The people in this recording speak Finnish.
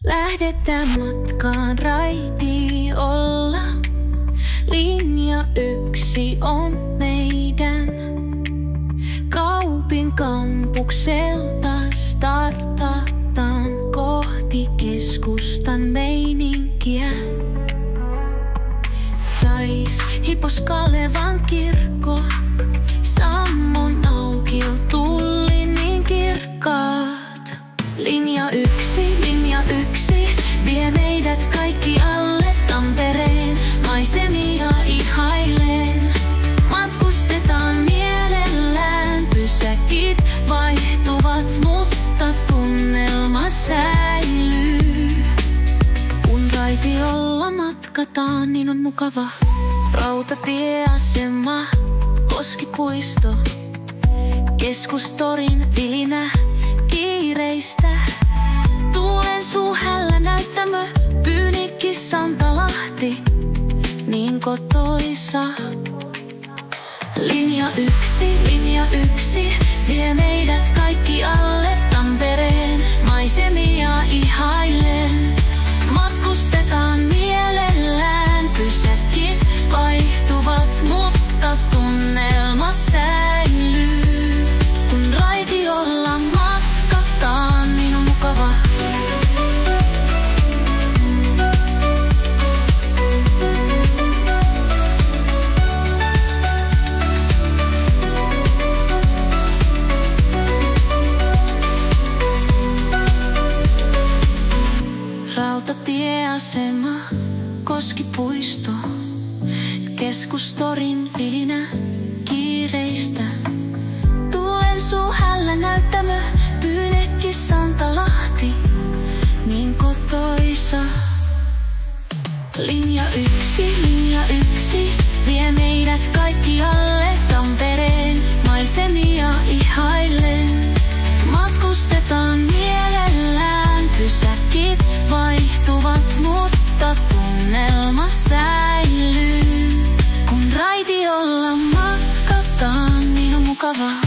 Lähdetään matkaan raitiolla. Linja 1 on meidän. Kaupin kampukselta startataan kohti keskustan meininkiä. Tais Hipos Kalevan kirkko, sammon aukio tulli niin kirkkaat. Linja 1 vie meidät kaikki alle Tampereen maisemia ihailen. Matkustetaan mielellään, pysäkit vaihtuvat, mutta tunnelma säilyy. Kun raitiolla matkataan, niin on mukava. Rautatieasema, Koskipuisto, Keskustorin vilinä kiireistä. Tuulen hällä näyttämö, Pyynikki, Santalahti, niin kotoisa. Linja 1 vie meidät kaikki alle Tampereen maisemia ihailen. Matkustetaan mielellään, pysäkit vaihtuvat, mutta tunnelma säilyy. Kun raitiolla matkataan, niin on mukava. Rautatieasema, Koskipuisto, Keskustorin vilinä kiireistä. Tuulen hällä näyttämö, Pyynikki, Santalahti, niin kotoisa. Linja 1 vie meidät kaikki alle Tampereen maisemia ihailen. Matkustetaan mielellään, pysäkit vaihtuvat, mutta tunnelma säilyy. Kun raitiolla matkataan, niin on mukava.